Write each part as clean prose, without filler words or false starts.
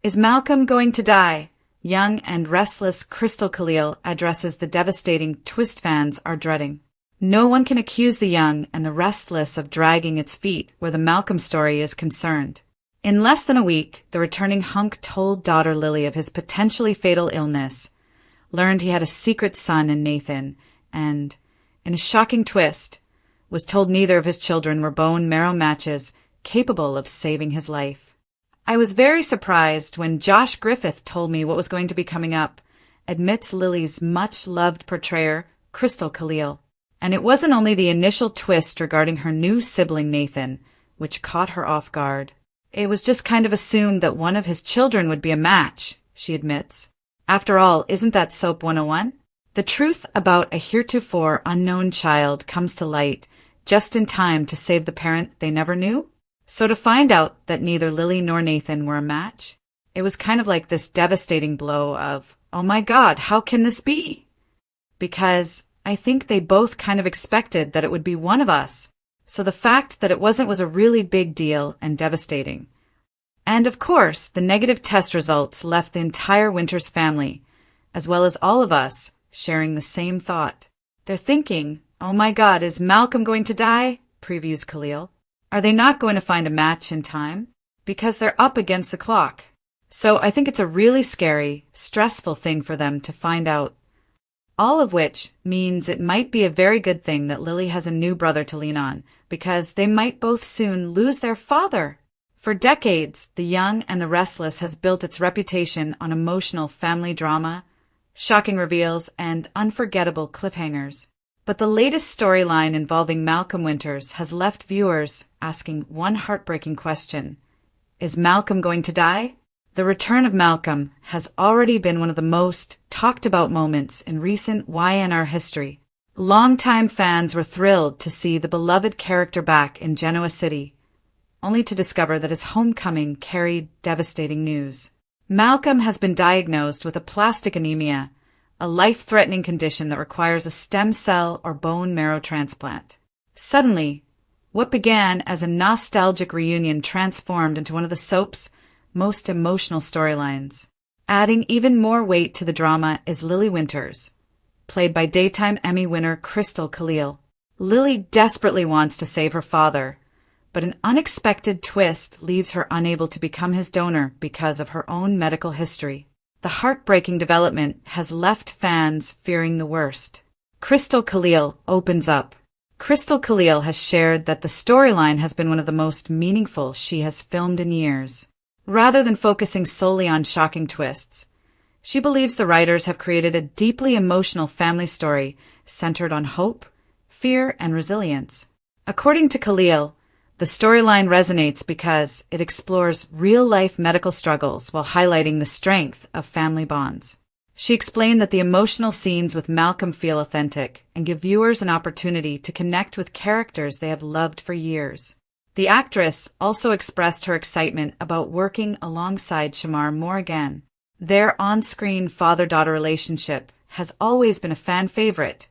Is Malcolm going to die? Young and restless Christel Khalil addresses the devastating twist fans are dreading. No one can accuse the young and the restless of dragging its feet where the Malcolm story is concerned. In less than a week, the returning hunk told daughter Lily of his potentially fatal illness, learned he had a secret son in Nathan, and, in a shocking twist, was told neither of his children were bone marrow matches capable of saving his life. I was very surprised when Josh Griffith told me what was going to be coming up, admits Lily's much-loved portrayer, Christel Khalil. And it wasn't only the initial twist regarding her new sibling Nathan, which caught her off guard. It was just kind of assumed that one of his children would be a match, she admits. After all, isn't that Soap 101? The truth about a heretofore unknown child comes to light just in time to save the parent they never knew. So to find out that neither Lily nor Nathan were a match, it was kind of like this devastating blow of, oh my God, how can this be? Because I think they both kind of expected that it would be one of us, so the fact that it wasn't was a really big deal and devastating. And of course, the negative test results left the entire Winters family, as well as all of us, sharing the same thought. They're thinking, oh my God, is Malcolm going to die? Previews Khalil. Are they not going to find a match in time? Because they're up against the clock. So I think it's a really scary, stressful thing for them to find out. All of which means it might be a very good thing that Lily has a new brother to lean on, because they might both soon lose their father. For decades, The Young and the Restless has built its reputation on emotional family drama, shocking reveals, and unforgettable cliffhangers. But the latest storyline involving Malcolm Winters has left viewers asking one heartbreaking question. Is Malcolm going to die? The return of Malcolm has already been one of the most talked about moments in recent YNR history. Longtime fans were thrilled to see the beloved character back in Genoa City, only to discover that his homecoming carried devastating news. Malcolm has been diagnosed with aplastic anemia, a life-threatening condition that requires a stem cell or bone marrow transplant. Suddenly, what began as a nostalgic reunion transformed into one of the soap's most emotional storylines. Adding even more weight to the drama is Lily Winters, played by Daytime Emmy winner Christel Khalil. Lily desperately wants to save her father, but an unexpected twist leaves her unable to become his donor because of her own medical history. The heartbreaking development has left fans fearing the worst. Christel Khalil opens up. Christel Khalil has shared that the storyline has been one of the most meaningful she has filmed in years. Rather than focusing solely on shocking twists, she believes the writers have created a deeply emotional family story centered on hope, fear, and resilience. According to Khalil, the storyline resonates because it explores real-life medical struggles while highlighting the strength of family bonds. She explained that the emotional scenes with Malcolm feel authentic and give viewers an opportunity to connect with characters they have loved for years. The actress also expressed her excitement about working alongside Shamar Moore again. Their on-screen father-daughter relationship has always been a fan favorite,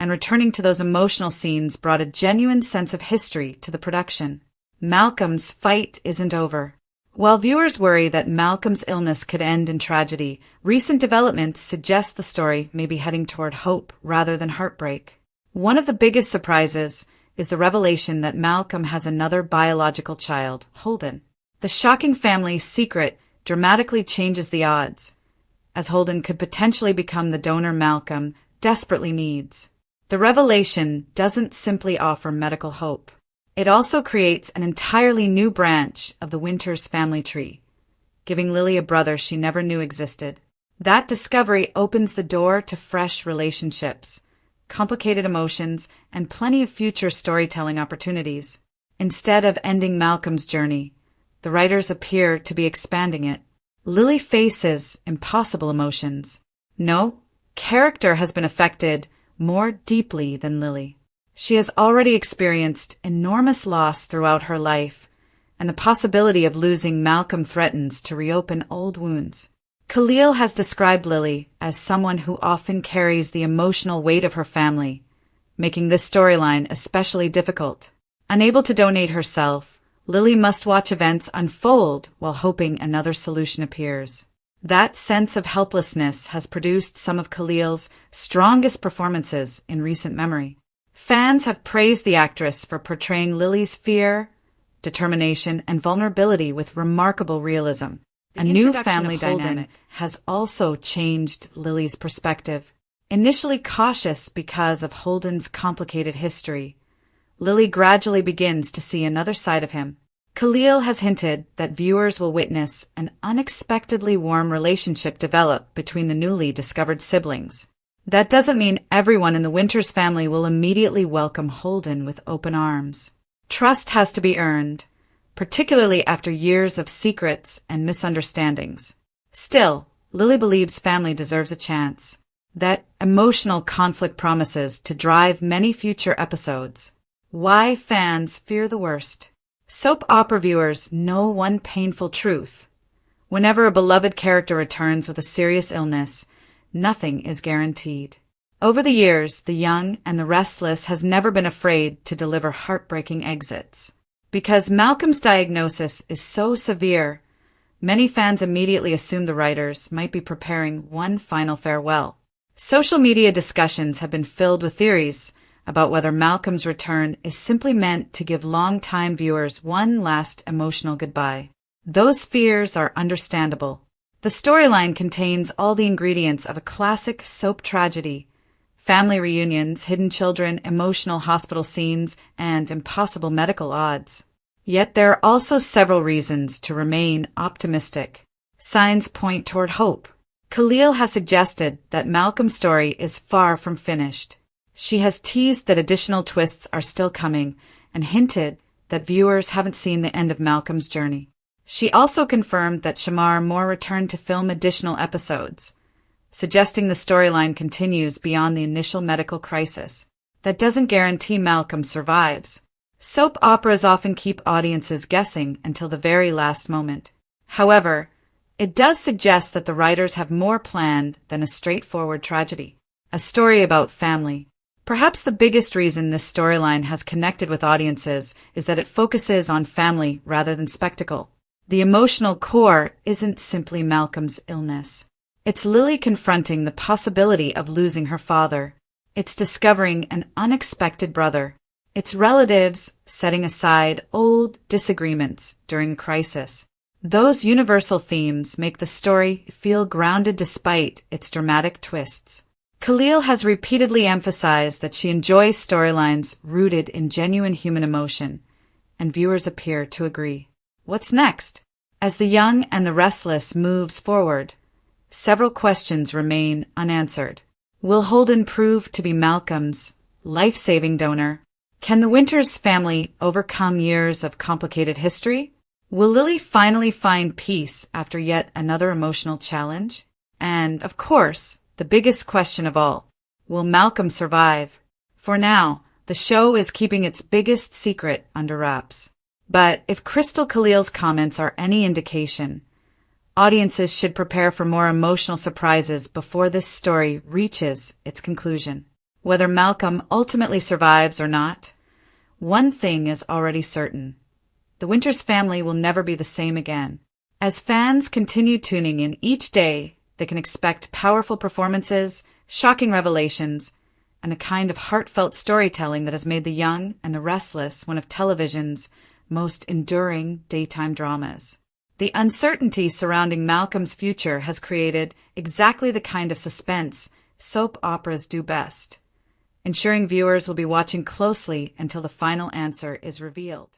and returning to those emotional scenes brought a genuine sense of history to the production. Malcolm's fight isn't over. While viewers worry that Malcolm's illness could end in tragedy, recent developments suggest the story may be heading toward hope rather than heartbreak. One of the biggest surprises is the revelation that Malcolm has another biological child, Holden. The shocking family secret dramatically changes the odds, as Holden could potentially become the donor Malcolm desperately needs. The revelation doesn't simply offer medical hope. It also creates an entirely new branch of the Winters family tree, giving Lily a brother she never knew existed. That discovery opens the door to fresh relationships, complicated emotions, and plenty of future storytelling opportunities. Instead of ending Malcolm's journey, the writers appear to be expanding it. Lily faces impossible emotions. No character has been affected more deeply than Lily. She has already experienced enormous loss throughout her life, and the possibility of losing Malcolm threatens to reopen old wounds. Khalil has described Lily as someone who often carries the emotional weight of her family, making this storyline especially difficult. Unable to donate herself, Lily must watch events unfold while hoping another solution appears. That sense of helplessness has produced some of Khalil's strongest performances in recent memory. Fans have praised the actress for portraying Lily's fear, determination, and vulnerability with remarkable realism. A new family dynamic has also changed Lily's perspective. Initially cautious because of Holden's complicated history, Lily gradually begins to see another side of him. Khalil has hinted that viewers will witness an unexpectedly warm relationship develop between the newly discovered siblings. That doesn't mean everyone in the Winters family will immediately welcome Holden with open arms. Trust has to be earned, particularly after years of secrets and misunderstandings. Still, Lily believes family deserves a chance. That emotional conflict promises to drive many future episodes. Why fans fear the worst. Soap opera viewers know one painful truth. Whenever a beloved character returns with a serious illness, nothing is guaranteed. Over the years, The Young and the Restless has never been afraid to deliver heartbreaking exits. Because Malcolm's diagnosis is so severe, many fans immediately assume the writers might be preparing one final farewell. Social media discussions have been filled with theories about whether Malcolm's return is simply meant to give long-time viewers one last emotional goodbye. Those fears are understandable. The storyline contains all the ingredients of a classic soap tragedy: family reunions, hidden children, emotional hospital scenes, and impossible medical odds. Yet there are also several reasons to remain optimistic. Signs point toward hope. Khalil has suggested that Malcolm's story is far from finished. She has teased that additional twists are still coming and hinted that viewers haven't seen the end of Malcolm's journey. She also confirmed that Shamar Moore returned to film additional episodes, suggesting the storyline continues beyond the initial medical crisis. That doesn't guarantee Malcolm survives. Soap operas often keep audiences guessing until the very last moment. However, it does suggest that the writers have more planned than a straightforward tragedy. A story about family. Perhaps the biggest reason this storyline has connected with audiences is that it focuses on family rather than spectacle. The emotional core isn't simply Malcolm's illness. It's Lily confronting the possibility of losing her father. It's discovering an unexpected brother. It's relatives setting aside old disagreements during a crisis. Those universal themes make the story feel grounded despite its dramatic twists. Khalil has repeatedly emphasized that she enjoys storylines rooted in genuine human emotion, and viewers appear to agree. What's next? As The Young and the Restless moves forward, several questions remain unanswered. Will Holden prove to be Malcolm's life-saving donor? Can the Winters family overcome years of complicated history? Will Lily finally find peace after yet another emotional challenge? And, of course, the biggest question of all, will Malcolm survive? For now, the show is keeping its biggest secret under wraps. But if Christel Khalil's comments are any indication, audiences should prepare for more emotional surprises before this story reaches its conclusion. Whether Malcolm ultimately survives or not, one thing is already certain. The Winters family will never be the same again. As fans continue tuning in each day, they can expect powerful performances, shocking revelations, and a kind of heartfelt storytelling that has made The Young and the Restless one of television's most enduring daytime dramas. The uncertainty surrounding Malcolm's future has created exactly the kind of suspense soap operas do best, ensuring viewers will be watching closely until the final answer is revealed.